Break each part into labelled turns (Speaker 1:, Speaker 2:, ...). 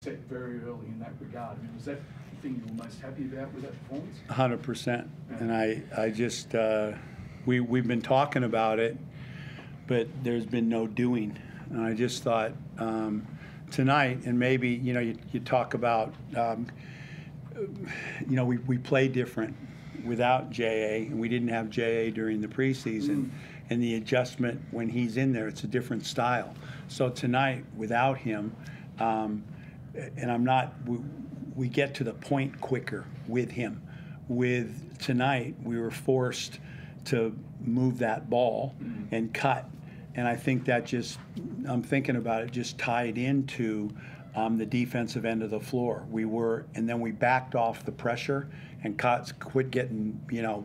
Speaker 1: set very early in that regard. I mean, was that the thing you were most happy about with that performance?
Speaker 2: 100%. And I just, we've been talking about it, but there's been no doing. And I just thought tonight, and maybe, you talk about, we play different without J.A., and we didn't have J.A. during the preseason. And the adjustment when he's in there, it's a different style. So tonight, without him, and we get to the point quicker with him. With tonight, we were forced to move that ball and cut. And I think that just, I'm thinking about it, just tied into the defensive end of the floor. And then we backed off the pressure and quit getting,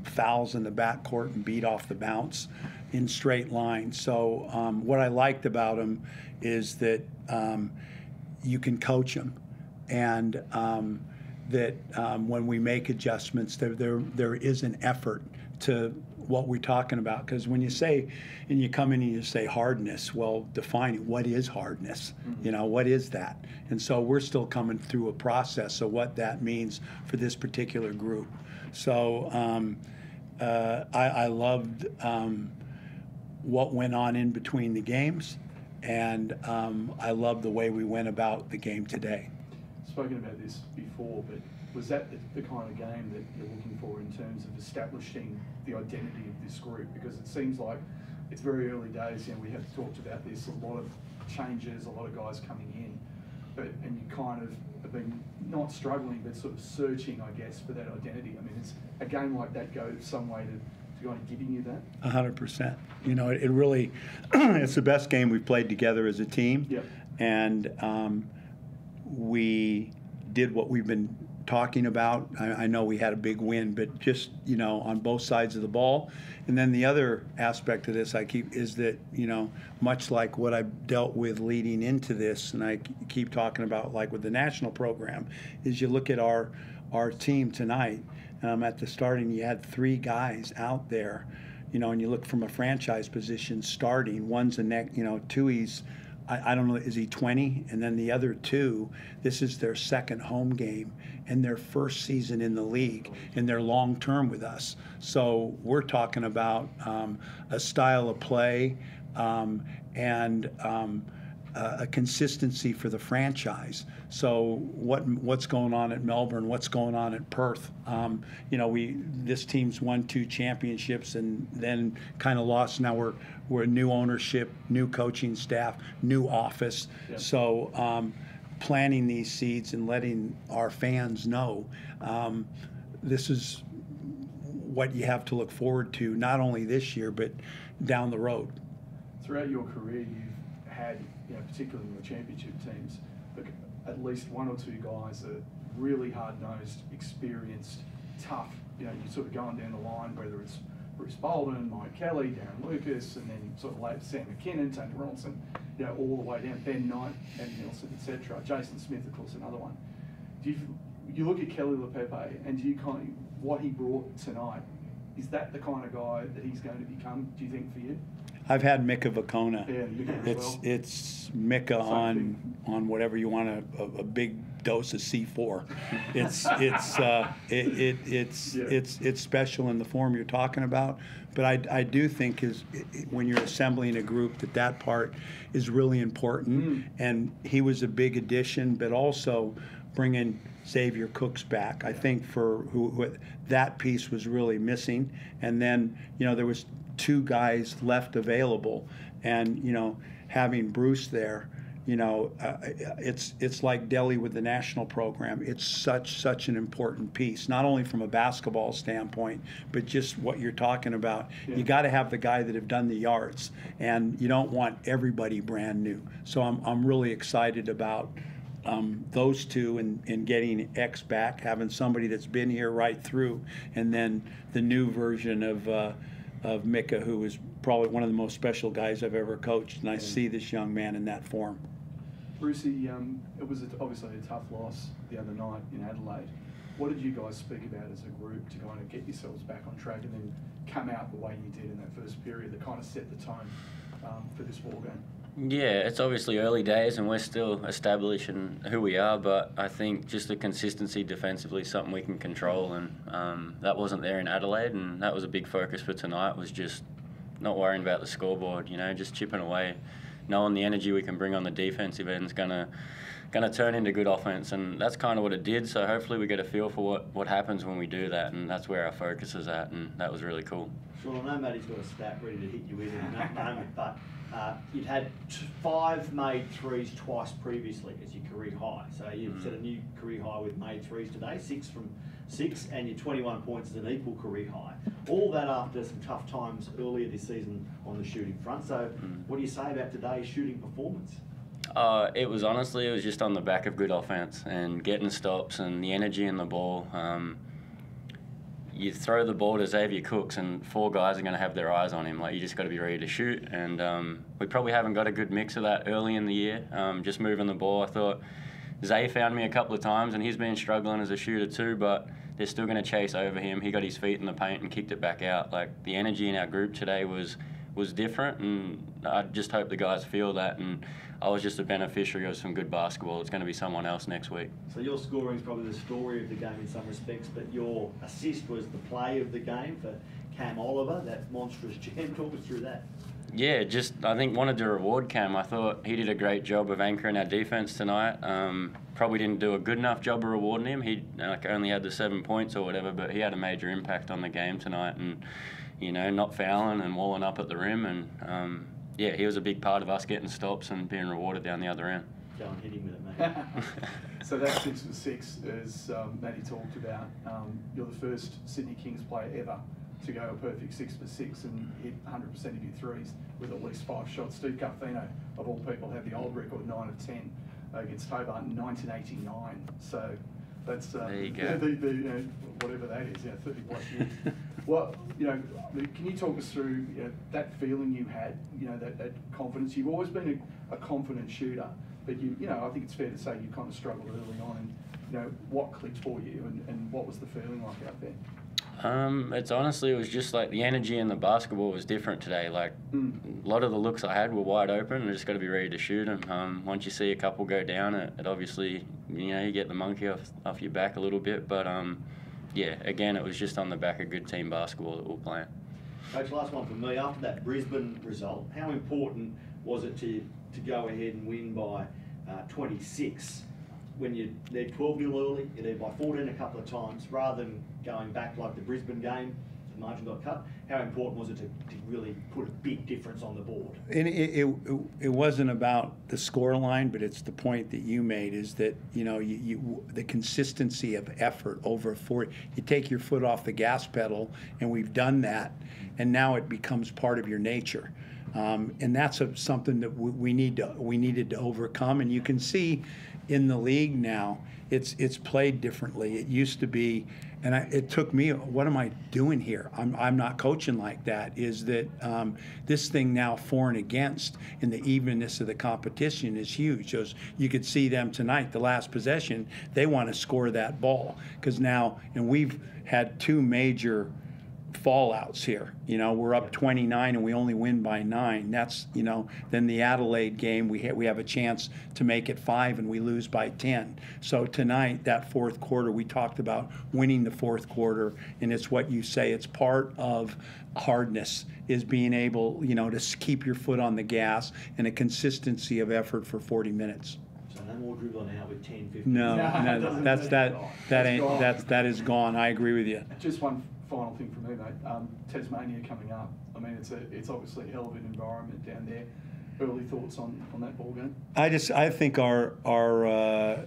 Speaker 2: fouls in the backcourt and beat off the bounce in straight line. So what I liked about him is that you can coach them, and that when we make adjustments, there is an effort to what we're talking about. Because when you say, and you come in and you say hardness, well, define it. What is hardness? What is that? And so we're still coming through a process of what that means for this particular group. So I loved what went on in between the games, and I love the way we went about the game today.
Speaker 1: Spoken about this before, but was that the kind of game that you're looking for in terms of establishing the identity of this group? Because it seems like it's very early days, we have talked about this, a lot of changes, a lot of guys coming in, and you kind of have been not struggling, but sort of searching, I guess, for that identity. I mean, it's a game like that goes some way to kind of giving you that?
Speaker 2: 100%. It really, it's the best game we've played together as a team.
Speaker 1: Yep.
Speaker 2: And we did what we've been talking about. I know we had a big win, but just, on both sides of the ball. And then the other aspect of this is that, much like what I've dealt with leading into this, and I keep talking about like with the national program, is you look at our team tonight. At the starting, you had 3 guys out there, and you look from a franchise position starting. One's a neck, 2 he's, I don't know, is he 20? And then the other 2, this is their second home game and their first season in the league, and they're long-term with us. So we're talking about a style of play and a consistency for the franchise. So what's going on at Melbourne? What's going on at Perth? This team's won 2 championships and then kind of lost. Now we're new ownership, new coaching staff, new office. Yep. So planting these seeds and letting our fans know this is what you have to look forward to, not only this year but down the road.
Speaker 1: Throughout your career, you've had, particularly in the championship teams, at least 1 or 2 guys that are really hard-nosed, experienced, tough. You're sort of going down the line, whether it's Bruce Bolden, Mike Kelly, Darren Lucas, and then sort of later Sam McKinnon, Tony Ronson, all the way down, Ben Knight, Andy Nelson, etc. Jason Smith, of course, another one. You look at Kelly LePepe, and do you kind of, what he brought tonight, is that the kind of guy that he's going to become, do you think, for you?
Speaker 2: I've had Mika Vakona.
Speaker 1: Yeah, Mika as well.
Speaker 2: It's Mika on whatever you want, a big dose of C4. It's special in the form you're talking about. But I do think when you're assembling a group that part is really important. And he was a big addition, but also bringing Xavier Cooks back. I think for who that piece was really missing. And then there was 2 guys left available, and having Bruce there, it's like Delhi with the national program. It's such an important piece, not only from a basketball standpoint, but just what you're talking about. Yeah. You got to have the guy that have done the yards, and you don't want everybody brand new. So I'm really excited about those 2 and getting X back, having somebody that's been here right through, and then the new version of Mika, who is probably one of the most special guys I've ever coached, and I see this young man in that form.
Speaker 1: Brucey, it was obviously a tough loss the other night in Adelaide. What did you guys speak about as a group to kind of get yourselves back on track and then come out the way you did in that first period that kind of set the tone for this ball game?
Speaker 3: Yeah, it's obviously early days and we're still establishing who we are, but I think just the consistency defensively is something we can control, and that wasn't there in Adelaide, and that was a big focus for tonight, was just not worrying about the scoreboard, just chipping away, knowing the energy we can bring on the defensive end is gonna turn into good offense, and that's kind of what it did. So hopefully we get a feel for what happens when we do that, and that's where our focus is at, and that was really cool.
Speaker 4: Sean, I know Matty's got a stat ready to hit you with in that moment, but you'd had 5 made threes twice previously as your career high. So you've set a new career high with made threes today, 6 from 6, and your 21 points is an equal career high. All that after some tough times earlier this season on the shooting front. So what do you say about today's shooting performance?
Speaker 3: It was just on the back of good offense and getting stops and the energy in the ball. You throw the ball to Xavier Cooks and 4 guys are going to have their eyes on him. Like, you just got to be ready to shoot. And we probably haven't got a good mix of that early in the year. Just moving the ball. I thought Zay found me a couple of times and he's been struggling as a shooter too, but they're still going to chase over him. He got his feet in the paint and kicked it back out. Like, the energy in our group today was different, and I just hope the guys feel that, and I was just a beneficiary of some good basketball. It's going to be someone else next week.
Speaker 4: So your scoring is probably the story of the game in some respects, but your assist was the play of the game for Cam Oliver, that monstrous jam. Talk us through that.
Speaker 3: Yeah, I think wanted to reward Cam. I thought he did a great job of anchoring our defense tonight. Probably didn't do a good enough job of rewarding him. He only had the 7 points or whatever, but he had a major impact on the game tonight, and not fouling and walling up at the rim, and yeah, he was a big part of us getting stops and being rewarded down the other end.
Speaker 4: Go and hit him with it, mate.
Speaker 1: So that 6 for 6, as Matty talked about, you're the first Sydney Kings player ever to go a perfect 6 for 6 and hit 100% of your threes with at least 5 shots. Steve Carfino, of all people, had the old record, 9 of 10 against Hobart in 1989. So that's
Speaker 3: there you go.
Speaker 1: Whatever that is, 30 plus years. Well, can you talk us through that feeling you had, that confidence? You've always been a confident shooter, but I think it's fair to say you kind of struggled early on. And what clicked for you, and what was the feeling like out there?
Speaker 3: It was just like the energy in the basketball was different today. Like, a lot of the looks I had were wide open, and I just got to be ready to shoot them. Once you see a couple go down, it obviously, you get the monkey off your back a little bit. But yeah, again, it was just on the back of good team basketball that we were playing.
Speaker 4: Coach, last one from me. After that Brisbane result, how important was it to go ahead and win by 26? When they're 12-0 early, you're there by 14 a couple of times, rather than going back like the Brisbane game, the margin got cut. How important was it to really put a big difference on the board?
Speaker 2: And it wasn't about the score line, but it's the point that you made, is that the consistency of effort over 40. You take your foot off the gas pedal, and we've done that, and now it becomes part of your nature. And that's something that we needed to overcome. And you can see in the league now, it's played differently. It used to be, and it took me, what am I doing here? I'm not coaching like that. Is that this thing now for and against, and the evenness of the competition is huge. You could see them tonight, the last possession, they want to score that ball, because now, and we've had 2 major fallouts here. We're up 29 and we only win by 9. That's, then the Adelaide game, we have a chance to make it 5 and we lose by 10. So tonight, that fourth quarter, we talked about winning the fourth quarter, and it's what you say, it's part of hardness, is being able, to keep your foot on the gas, and a consistency of effort for 40 minutes.
Speaker 4: So no more dribbling out with 10, 15.
Speaker 2: No, that is gone. I agree with you.
Speaker 1: Just one final thing for me, mate. Tasmania coming up. I mean, it's obviously a hell of an environment down there. Early thoughts on that ball game? I think our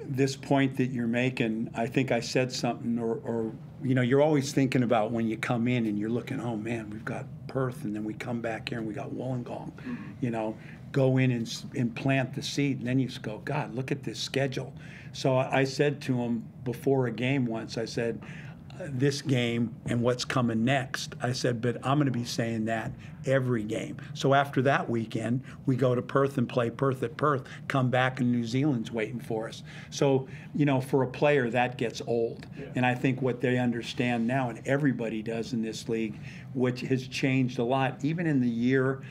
Speaker 1: this point that you're making, I think I said something, or you're always thinking about when you come in and you're looking, oh man, we've got Perth, and then we come back here and we got Wollongong. Go in and plant the seed, and then you just go, God, look at this schedule. So I said to him before a game once, I said, this game and what's coming next. I said, but I'm going to be saying that every game. So after that weekend, we go to Perth and play Perth at Perth, come back and New Zealand's waiting for us. So, for a player, that gets old. Yeah. And I think what they understand now, and everybody does in this league, which has changed a lot, even in the year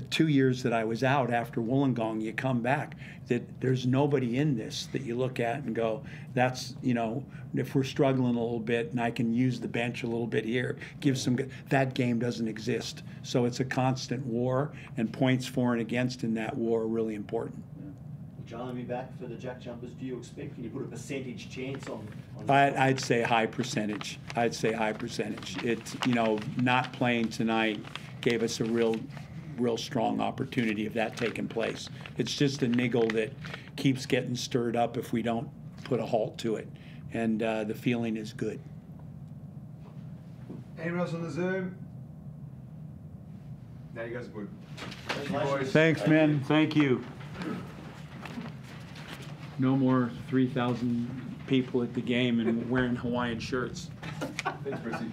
Speaker 2: 2 years that I was out after Wollongong, you come back, that there's nobody in this that you look at and go, that's, you know, if we're struggling a little bit and I can use the bench a little bit here, give some, that game doesn't exist. So it's a constant war, and points for and against in that war are really important.
Speaker 4: John will be back for the Jack Jumpers. Do you expect, can you put a percentage chance on
Speaker 2: I'd say high percentage. I'd say high percentage. It's, you know, not playing tonight gave us a real strong opportunity of that taking place. It's just a niggle that keeps getting stirred up if we don't put a halt to it. And the feeling is good.
Speaker 5: Anyone else on the Zoom? No, you guys are good.
Speaker 4: Congratulations.
Speaker 2: Thanks, men. Thank you. No more 3,000 people at the game and wearing Hawaiian shirts.
Speaker 5: Thanks, Brucey.